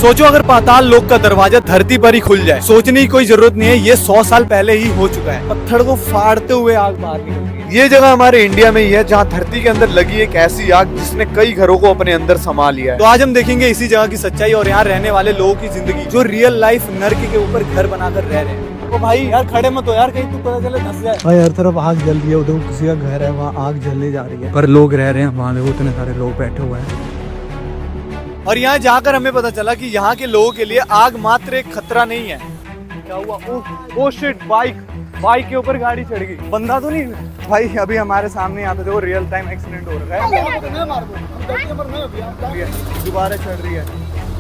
सोचो अगर पाताल लोक का दरवाजा धरती पर ही खुल जाए, सोचने की कोई जरूरत नहीं है, ये 100 साल पहले ही हो चुका है। पत्थर को फाड़ते हुए आग बाहर निकलती है। ये जगह हमारे इंडिया में ही है जहाँ धरती के अंदर लगी एक ऐसी आग जिसने कई घरों को अपने अंदर समा लिया है। तो आज हम देखेंगे इसी जगह की सच्चाई और यहाँ रहने वाले लोगों की जिंदगी, जो रियल लाइफ नर्क के ऊपर घर बनाकर रह रहे हैं। तो भाई यार खड़े मत हो यार, कहीं तू पता चले धंस जाए। भाई हर तरफ आग जल रही है, उधर किसी का घर है वहाँ आग जलने जा रही है, पर लोग रह रहे हैं वहाँ, देखो इतने सारे लोग बैठे हुए हैं। और यहाँ जाकर हमें पता चला कि यहाँ के लोगों के लिए आग मात्र एक खतरा नहीं है। क्या हुआ? ओ शिट, बाइक के ऊपर गाड़ी चढ़ गई। बंदा तो नहीं भाई? अभी हमारे सामने यहाँ पे देखो रियल टाइम एक्सीडेंट हो रहा है। दोबारा चढ़ रही है,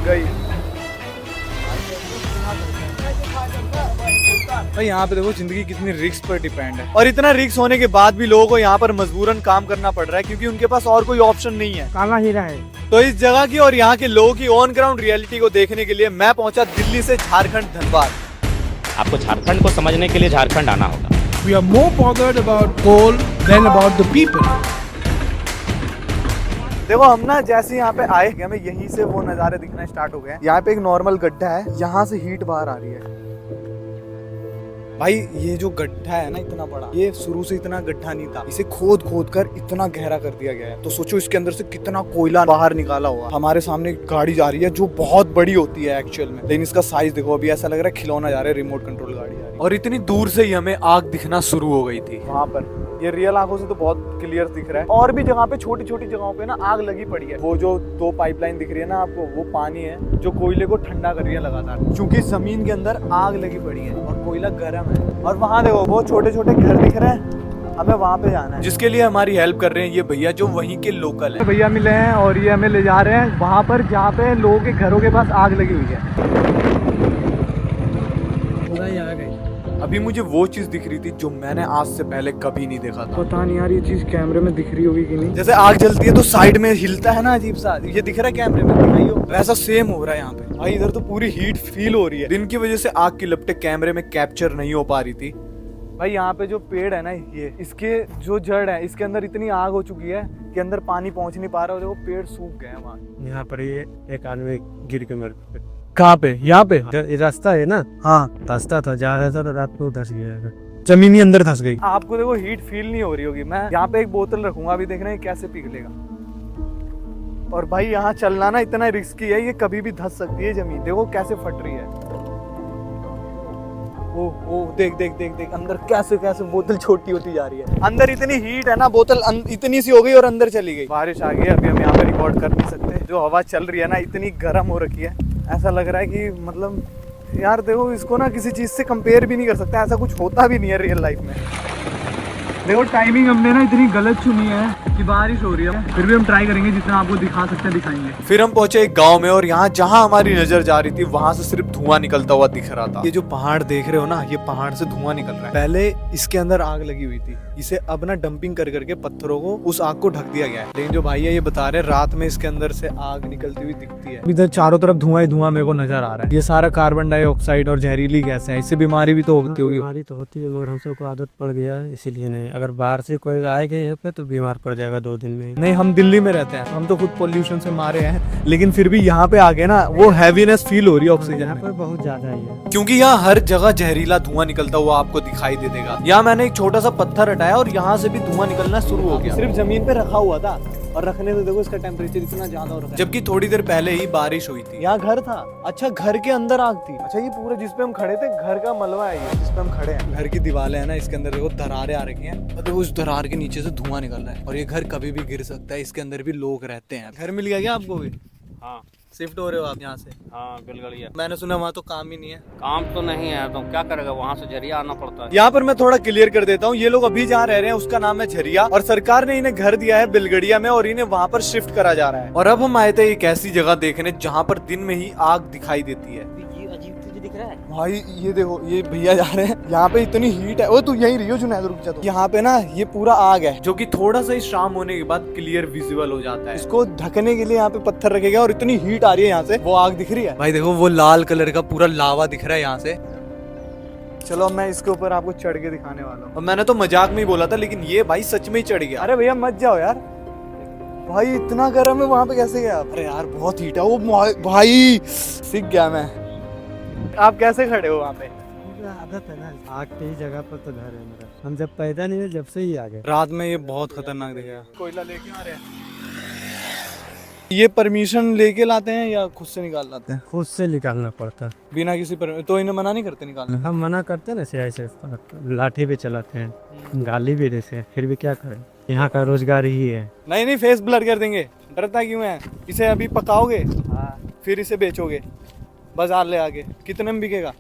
गई। भाई यहाँ पे देखो जिंदगी कितनी रिस्क पर डिपेंड है, और इतना रिस्क होने के बाद भी लोगों को यहाँ पर मजबूरन काम करना पड़ रहा है क्योंकि उनके पास और कोई ऑप्शन नहीं है। काला हीरा है। तो इस जगह की और यहाँ के लोगों की ऑन ग्राउंड रियलिटी को देखने के लिए मैं पहुंचा दिल्ली से झारखंड धनबाद। आपको झारखंड को समझने के लिए झारखंड आना होगा। We are more bothered about coal than about the people. देखो हम ना जैसे यहाँ पे आए, हमें यहीं से वो नज़ारे दिखना स्टार्ट हो गए। यहाँ पे एक नॉर्मल गड्ढा है, यहाँ से हीट बाहर आ रही है। भाई ये जो गड्ढा है ना इतना बड़ा, ये शुरू से इतना गड्ढा नहीं था, इसे खोद खोद कर इतना गहरा कर दिया गया है। तो सोचो इसके अंदर से कितना कोयला बाहर निकाला हुआ। हमारे सामने एक गाड़ी जा रही है जो बहुत बड़ी होती है एक्चुअल में, लेकिन इसका साइज देखो, अभी ऐसा लग रहा है खिलौना जा रहा है, रिमोट कंट्रोल गाड़ी जा रही है। और इतनी दूर से ही हमें आग दिखना शुरू हो गई थी वहाँ पर। ये रियल आंखों से तो बहुत क्लियर दिख रहा है। और भी जगह पे छोटी छोटी जगहों पे ना आग लगी पड़ी है। वो जो 2 पाइपलाइन दिख रही है ना आपको, वो पानी है जो कोयले को ठंडा कर रही है लगातार, क्योंकि जमीन के अंदर आग लगी पड़ी है और कोयला गर्म है। और वहाँ देखो वो छोटे छोटे घर दिख रहे हैं, हमें वहाँ पे जाना है, जिसके लिए हमारी हेल्प कर रहे हैं ये भैया जो वहीं के लोकल है। भैया मिले हैं और ये हमें ले जा रहे हैं वहाँ पर जहाँ पे लोगों के घरों के पास आग लगी हुई है। अभी मुझे वो चीज दिख रही थी जो मैंने आज से पहले कभी नहीं देखा था। पता नहीं यार ये चीज कैमरे में दिख रही होगी कि नहीं। जैसे आग जलती है तो साइड में हिलता है ना अजीब सा, ये दिख रहा है कैमरे में, दिखाइयो, वैसा सेम हो रहा है यहाँ पे। भाई इधर तो पूरी हीट फील हो रही है। दिन की वजह से आग की लपटें कैमरे में कैप्चर नहीं हो पा रही थी। भाई यहाँ पे जो पेड़ है ना, ये इसके जो जड़ है, इसके अंदर इतनी आग हो चुकी है कि अंदर पानी पहुंच नहीं पा रहा, और देखो पेड़ सूख गए हैं वहाँ। यहाँ पर ये एक आदमी गिर के मर गया। कहाँ पे? यहाँ पे ये रास्ता है ना? हाँ रास्ता था, जा रहा था तो रात को धस गया, जमीन ही अंदर धस गई। आपको देखो हीट फील नहीं हो रही होगी। मैं यहाँ पे एक बोतल रखूंगा, अभी देख रहे हैं कैसे पिघलेगा। और भाई यहाँ चलना ना इतना रिस्की है, ये कभी भी धस सकती है जमीन। देखो कैसे फट रही है। ओ देख देख देख देख अंदर कैसे कैसे बोतल छोटी होती जा रही है। अंदर इतनी हीट है ना, बोतल इतनी सी हो गई और अंदर चली गई। बारिश आ गई, अभी हम यहाँ पे रिकॉर्ड कर नहीं सकते। जो हवा चल रही है ना इतनी गर्म हो रखी है, ऐसा लग रहा है कि मतलब यार देखो इसको ना किसी चीज से कंपेयर भी नहीं कर सकते, ऐसा कुछ होता भी नहीं है रियल लाइफ में। देखो टाइमिंग हमने ना इतनी गलत चुनी है कि बारिश हो रही है, फिर भी हम ट्राई करेंगे जितना आपको दिखा सकते हैं दिखाएंगे। फिर हम पहुंचे एक गांव में, और यहाँ जहाँ हमारी नजर जा रही थी वहां से सिर्फ धुआं निकलता हुआ दिख रहा था। ये जो पहाड़ देख रहे हो ना, ये पहाड़ से धुआं निकल रहा है। पहले इसके अंदर आग लगी हुई थी, इसे अब ना डंपिंग कर करके पत्थरों को, उस आग को ढक दिया गया है। लेकिन जो भाई है ये बता रहे रात में इसके अंदर से आग निकलती हुई दिखती है। इधर चारों तरफ धुआं ही धुआं मेरे को नजर आ रहा है। ये सारा कार्बन डाइऑक्साइड और जहरीली गैस है, इससे बीमारी भी तो होती होगी। बीमारी तो होती है मगर हम सबको आदत पड़ गया है, इसीलिए नहीं। अगर बाहर से कोई आएगा यहाँ पे तो बीमार पड़ जाएगा 2 दिन में। नहीं, हम दिल्ली में रहते हैं, हम तो खुद पोल्यूशन से मारे हैं, लेकिन फिर भी यहाँ पे आके ना वो हैवीनेस फील हो रही है ऑक्सीजन यहाँ में। पर बहुत ज्यादा ही है, क्योंकि यहाँ हर जगह जहरीला धुआं निकलता हुआ आपको दिखाई दे देगा। यहाँ मैंने एक छोटा सा पत्थर हटाया और यहाँ से भी धुआं निकलना शुरू हो गया। सिर्फ जमीन पे रखा हुआ था, और रखने से देखो इसका टेम्परेचर इतना ज्यादा हो रहा है। जबकि थोड़ी देर पहले ही बारिश हुई थी। यहाँ घर था, अच्छा घर के अंदर आग थी। अच्छा ये पूरा जिसपे हम खड़े थे घर का मलबा है, ये जिसपे हम खड़े हैं। घर की दीवारें है ना, इसके अंदर देखो दरारें आ रखी हैं, और देखो उस दरार के नीचे से धुआं निकल रहा है, और ये घर कभी भी गिर सकता है। इसके अंदर भी लोग रहते हैं। घर मिल गया क्या आपको भी? हाँ शिफ्ट हो रहे हो आप यहाँ से? हाँ बिलगड़िया। मैंने सुना वहाँ तो काम ही नहीं है। काम तो नहीं है तो क्या करेगा, वहाँ से झरिया आना पड़ता है। यहाँ पर मैं थोड़ा क्लियर कर देता हूँ, ये लोग अभी जहाँ रह रहे हैं उसका नाम है झरिया, और सरकार ने इन्हें घर दिया है बिलगड़िया में, और इन्हें वहाँ पर शिफ्ट करा जा रहा है। और अब हम आए थे एक ऐसी जगह देखने जहाँ पर दिन में ही आग दिखाई देती है। ये अजीब चीज दिख रहा है भाई ये देखो, ये भैया जा रहे हैं, यहाँ पे इतनी हीट है। ओ तू यहीं रही हो जुनैद, रुक जा। तो यहाँ पे ना ये पूरा आग है, जो कि थोड़ा सा ही शाम होने के बाद क्लियर विजिबल हो जाता है। इसको ढकने के लिए यहाँ पे पत्थर रखे गए, और इतनी हीट आ रही है यहाँ से, वो आग दिख रही है। भाई देखो वो लाल कलर का पूरा लावा दिख रहा है यहाँ से। चलो मैं इसके ऊपर आपको चढ़ के दिखाने वाला हूँ। और मैंने तो मजाक में ही बोला था, लेकिन ये भाई सच में ही चढ़ गया। अरे भैया मत जाओ यार। भाई इतना गर्म है, वहां पे कैसे गया? अरे यार बहुत हीट है वो भाई, सीख गया मैं। आप कैसे खड़े हो वहां पे? आदत है ना, आग की जगह पर तो घर है मेरा। हम जब पैदा नहीं हुए जब से ही आ गए। रात में ये बहुत खतरनाक दिखेगा। कोयला लेके आ रहे हैं। ये परमिशन लेके लाते हैं या खुद से निकाल लाते हैं? खुद से निकालना पड़ता है। बिना किसी पर तो इन्हें मना नहीं करते निकालने? हम मना करते हैं ना, ऐसे लाठी भी चलाते हैं, गाली भी देते हैं, फिर भी क्या करें, यहाँ का रोजगार ही है। नहीं नहीं, फेस ब्लर कर देंगे, डरता क्यों है? इसे अभी पकाओगे, फिर इसे बेचोगे बाजार ले आके, कितने में बिकेगा?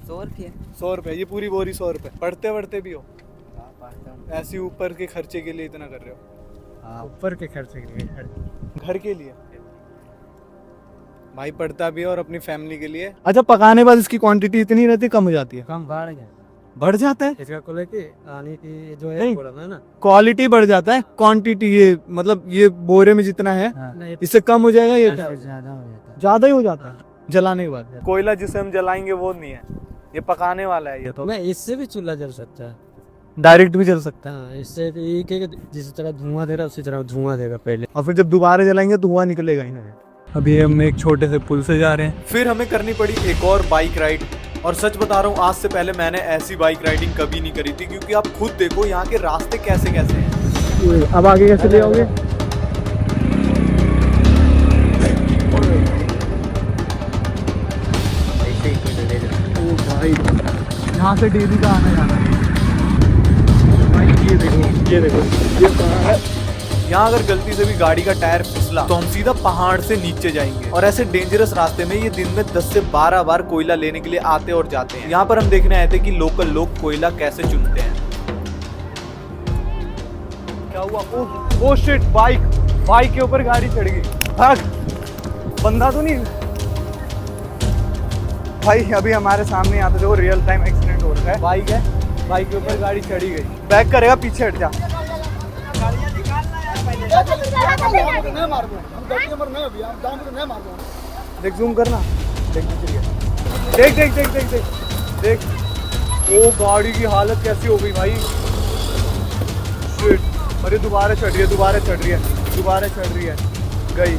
100 रुपये। ये पूरी बोरी 100 रुपये। पढ़ते पढ़ते भी हो? ऐसे ऊपर के खर्चे के लिए इतना कर रहे हो? ऊपर के खर्चे के लिए, घर के लिए भाई पढ़ता भी है और अपनी फैमिली के लिए। अच्छा, पकाने बाद इसकी क्वांटिटी इतनी रहती, कम हो जाती है? कम बढ़ गया, बढ़ जाता है? इसका को लेके आने की जो है नहीं। है ना, क्वालिटी बढ़ जाता है, क्वांटिटी ये मतलब ये बोरे में जितना है इससे कम हो जाएगा? ये ज्यादा हो जाता है। ज्यादा ही हो जाता है जलाने के बाद। कोयला जिसे हम जलाएंगे वो नहीं है, ये पकाने वाला है। ये तो मैं इससे भी चूल्हा जल सकता है, डायरेक्ट भी जल सकता है। हाँ, इससे एक एक जिस तरह धुआं दे रहा है उसी तरह धुआं देगा पहले, और फिर जब दोबारा जलाएंगे धुआं निकलेगा ही नहीं। अभी हम एक छोटे से पुल से जा रहे हैं, फिर हमें करनी पड़ी एक और बाइक राइड। और सच बता रहा हूँ, आज से पहले मैंने ऐसी बाइक राइडिंग कभी नहीं करी थी, क्योंकि आप खुद देखो यहाँ के रास्ते कैसे कैसे हैं। अब आगे कैसे ले आओगे? भाई यहाँ से डेली का आना जाना है। भाई ये देखो, ये देखो, ये पहाड़ है। यहाँ अगर गलती से भी गाड़ी का टायर फिसला तो हम सीधा पहाड़ से नीचे जाएंगे। और ऐसे डेंजरस रास्ते में ये दिन में 10 से 12 बार कोयला लेने के लिए आते और जाते हैं। यहाँ पर हम देखने आए थे कि लोकल लोग कोयला कैसे चुनते हैं। क्या हुआ? ओह शिट, बाइक के ऊपर गाड़ी चढ़ गई। भाग, बंदा तो नहीं? भाई अभी हमारे सामने यहाँ पे देखो रियल टाइम एक्सीडेंट हो रहा है। बाइक है, बाइक के ऊपर गाड़ी चढ़ी गई। बैक करेगा, पीछे हट जा। देख जूम करना, देख देख देख देख देख देख देख। ओ गाड़ी की हालत कैसी हो गई भाई। शिट, अरे दोबारा चढ़ रही है, दोबारा चढ़ रही है, दोबारा चढ़ रही है, गई।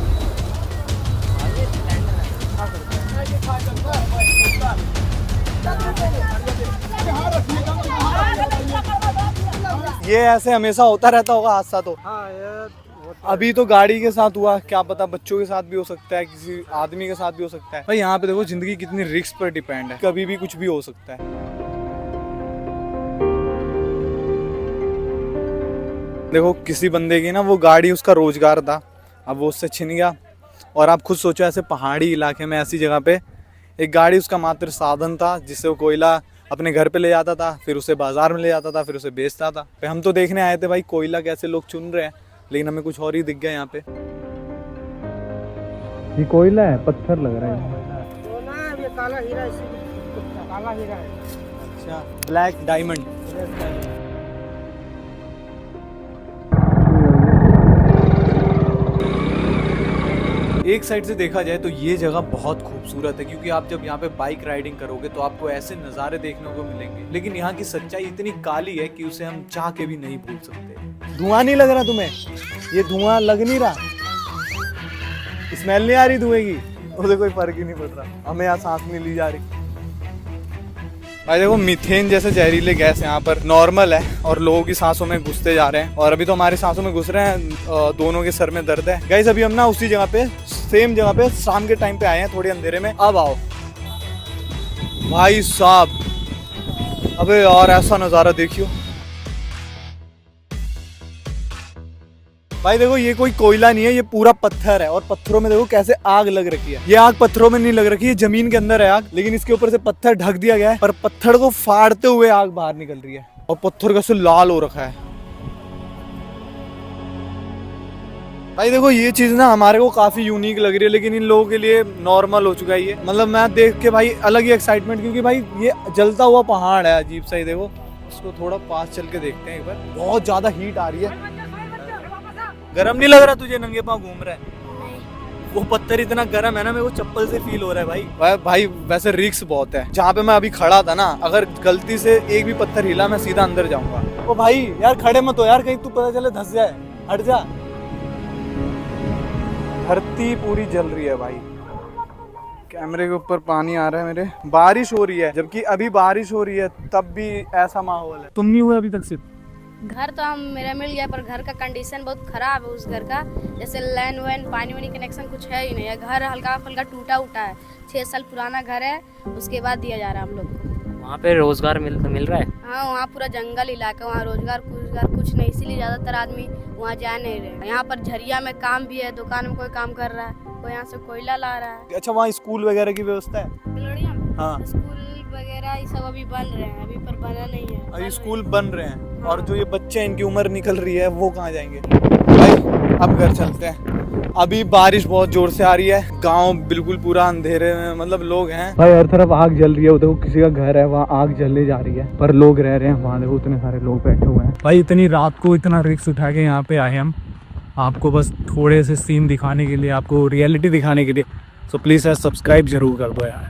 ये ऐसे हमेशा होता रहता होगा हादसा तो? हाँ यार, अभी तो गाड़ी के साथ हुआ, क्या पता बच्चों के साथ भी हो सकता है, किसी आदमी के साथ भी हो सकता है। भाई यहाँ पे देखो जिंदगी कितनी रिस्क पर डिपेंड है, कभी भी कुछ भी हो सकता है। देखो किसी बंदे की ना वो गाड़ी उसका रोजगार था, अब वो उससे छिन गया। और आप खुद सोचो, ऐसे पहाड़ी इलाके में ऐसी जगह पे एक गाड़ी उसका मात्र साधन था, जिससे वो कोयला अपने घर पे ले जाता था, फिर उसे बाजार में ले जाता था, फिर उसे बेचता था। हम तो देखने आए थे भाई कोयला कैसे लोग चुन रहे हैं, लेकिन हमें कुछ और ही दिख गया यहाँ पे। ये कोयला है, पत्थर लग रहा है। ये काला हीरा, काला हीरा है। अच्छा, ब्लैक डायमंड। एक साइड से देखा जाए तो ये जगह बहुत खूबसूरत है, क्योंकि आप जब यहाँ पे बाइक राइडिंग करोगे तो आपको ऐसे नज़ारे देखने को मिलेंगे। लेकिन यहाँ की सच्चाई इतनी काली है कि उसे हम चाह के भी नहीं भूल सकते। धुआं नहीं लग रहा तुम्हें? ये धुआं लग नहीं रहा, स्मेल नहीं आ रही धुएं की? उसे कोई फर्क ही नहीं पड़ रहा, हमें यहाँ सांस नहीं ली जा रही। भाई देखो मीथेन जैसे जहरीले गैस यहाँ पर नॉर्मल है और लोगों की सांसों में घुसते जा रहे हैं, और अभी तो हमारी सांसों में घुस रहे हैं। दोनों के सर में दर्द है। गाइस अभी हम ना उसी जगह पे, सेम जगह पे शाम के टाइम पे आए हैं, थोड़े अंधेरे में। अब आओ भाई साहब, अबे यार ऐसा नज़ारा देखियो भाई। देखो ये कोई कोयला नहीं है, ये पूरा पत्थर है, और पत्थरों में देखो कैसे आग लग रखी है। ये आग पत्थरों में नहीं लग रखी है, जमीन के अंदर है आग, लेकिन इसके ऊपर से पत्थर ढक दिया गया है, पर पत्थर को फाड़ते हुए आग बाहर निकल रही है, और पत्थर कैसे लाल हो रखा है। भाई देखो ये चीज ना हमारे को काफी यूनिक लग रही है, लेकिन इन लोगों के लिए नॉर्मल हो चुका है ये। मतलब मैं देख के भाई अलग ही एक्साइटमेंट, क्योंकि भाई ये जलता हुआ पहाड़ है अजीब सा ही। देखो इसको थोड़ा पास चल के देखते हैं एक बार। बहुत ज्यादा हीट आ रही है। गरम नहीं लग रहा तुझे? नंगे पाँव घूम रहा है। वो पत्थर इतना गर्म है ना, मेरे को चप्पल से फील हो रहा है भाई। भाई वैसे रिस्क बहुत है। जहाँ पे मैं अभी खड़ा था ना, अगर गलती से एक भी पत्थर हिला मैं सीधा अंदर जाऊंगा। ओ भाई यार खड़े मत हो यार, कहीं तू पता चले धंस जाए, हट जा। धरती पूरी जल रही है भाई। कैमरे के ऊपर पानी आ रहा है मेरे। बारिश हो रही है, जबकि अभी बारिश हो रही है तब भी ऐसा माहौल है। तुम नहीं हुए अभी तक सिर्फ? घर तो हम मेरा मिल गया, पर घर का कंडीशन बहुत खराब है उस घर का। जैसे लाइन वैन पानी वानी कनेक्शन कुछ है ही नहीं है। घर हल्का फुल्का टूटा उटा है, 6 साल पुराना घर है, उसके बाद दिया जा रहा है हम लोग को। वहाँ पे रोजगार मिल रहा है? हाँ, वहाँ पूरा जंगल इलाका, वहाँ रोजगार कुछ नहीं, इसीलिए ज़्यादातर आदमी वहाँ जा नहीं रहे। यहाँ पर झरिया में काम भी है, दुकान में कोई काम कर रहा है, कोई यहाँ से कोयला ला रहा है। अच्छा, वहाँ स्कूल वगैरह की व्यवस्था है? गलोड़िया में हाँ। स्कूल वगैरह ये सब अभी बन रहे हैं, अभी पर बना नहीं है। अभी स्कूल बन रहे हैं, और जो ये बच्चे इनकी उम्र निकल रही है वो कहाँ जाएंगे? भाई अब घर चलते हैं। अभी बारिश बहुत जोर से आ रही है, गांव बिल्कुल पूरा अंधेरे में, मतलब लोग हैं भाई, हर तरफ आग जल रही है। उधर किसी का घर है, वहाँ आग जलने जा रही है, पर लोग रह रहे हैं वहाँ। देखो इतने सारे लोग बैठे हुए हैं भाई। इतनी रात को इतना रिस्क उठा के यहाँ पे आए हम, आपको बस थोड़े से सीन दिखाने के लिए, आपको रियलिटी दिखाने के लिए। सो प्लीज़ सब्सक्राइब जरूर कर दो यार।